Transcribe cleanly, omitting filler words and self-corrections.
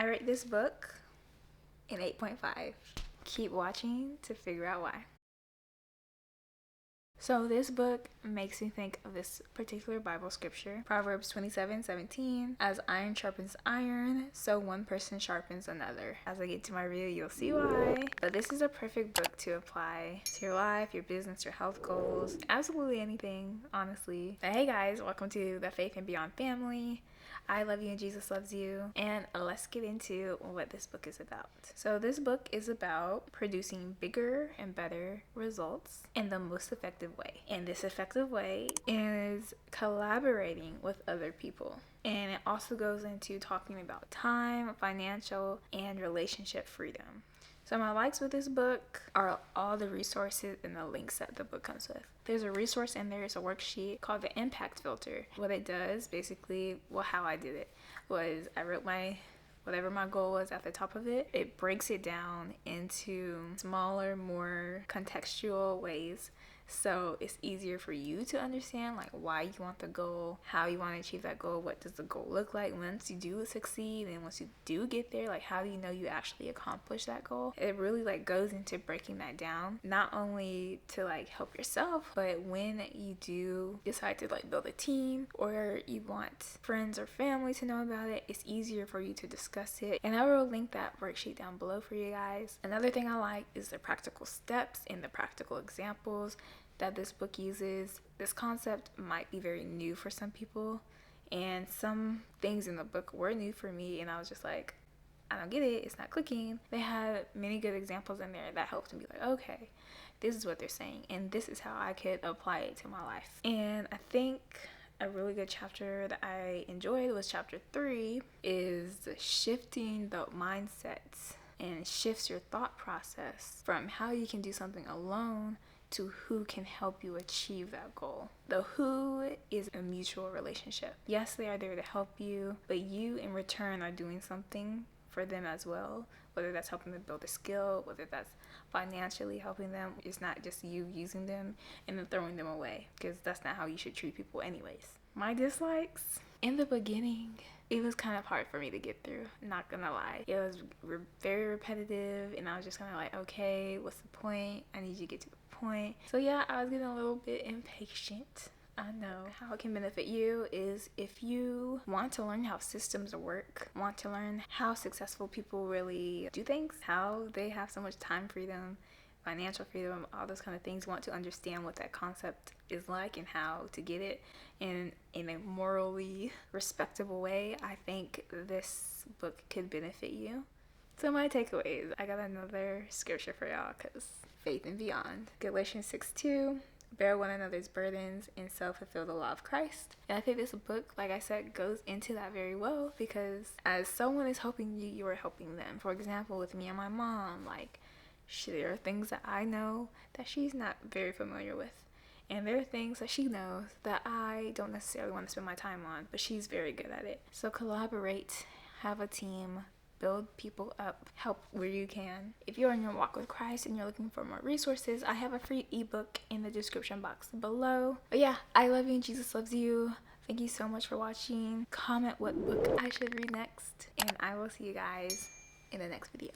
I rate this book an 8.5. Keep watching to figure out why. So this book makes me think of this particular Bible scripture, Proverbs 27:17. As iron sharpens iron, so one person sharpens another. As I get to my review, you'll see why. But this is a perfect book to apply to your life, your business, your health goals, absolutely anything, honestly. But hey guys, welcome to the Faith and Beyond family. I love you and Jesus loves you. And let's get into what this book is about. So this book is about producing bigger and better results in the most effective way. And this effective way is collaborating with other people. And it also goes into talking about time, financial, and relationship freedom. So my likes with this book are all the resources and the links that the book comes with. There's a resource in there, it's a worksheet called the impact filter. What it does, basically, how I did it was I wrote whatever my goal was at the top of it. It breaks it down into smaller, more contextual ways. So it's easier for you to understand like why you want the goal, how you want to achieve that goal, what does the goal look like once you do succeed, and once you do get there, like how do you know you actually accomplished that goal. It really like goes into breaking that down, not only to like help yourself, but when you do decide to like build a team or you want friends or family to know about it, it's easier for you to discuss it. And I will link that worksheet down below for you guys. Another thing I like is the practical steps and the practical examples that this book uses. This concept might be very new for some people, and some things in the book were new for me, and I was just like, I don't get it, it's not clicking. They had many good examples in there that helped me be like, okay, this is what they're saying, and this is how I could apply it to my life. And I think a really good chapter that I enjoyed was chapter 3, is shifting the mindset, and shifts your thought process from how you can do something alone to who can help you achieve that goal. The who is a mutual relationship. Yes, they are there to help you, but you in return are doing something for them as well, whether that's helping them build a skill, whether that's financially helping them. It's not just you using them and then throwing them away, because that's not how you should treat people anyways. My dislikes, in the beginning, it was kind of hard for me to get through, not gonna lie. It was very repetitive, and I was just kind of like, okay, what's the point? I need you to get to the point. So yeah, I was getting a little bit impatient. I know. How it can benefit you is if you want to learn how systems work, want to learn how successful people really do things, how they have so much time freedom, financial freedom, all those kind of things, want to understand what that concept is like and how to get it in a morally respectable way, I think this book could benefit you. So my takeaways, I got another scripture for y'all, because faith and beyond. Galatians 6:2, bear one another's burdens and so fulfill the law of Christ. And I think this book, like I said, goes into that very well, because as someone is helping you, you are helping them. For example, with me and my mom, like, there are things that I know that she's not very familiar with. And there are things that she knows that I don't necessarily want to spend my time on, but she's very good at it. So collaborate, have a team, build people up, help where you can. If you're in your walk with Christ and you're looking for more resources, I have a free ebook in the description box below. But yeah, I love you and Jesus loves you. Thank you so much for watching. Comment what book I should read next, and I will see you guys in the next video.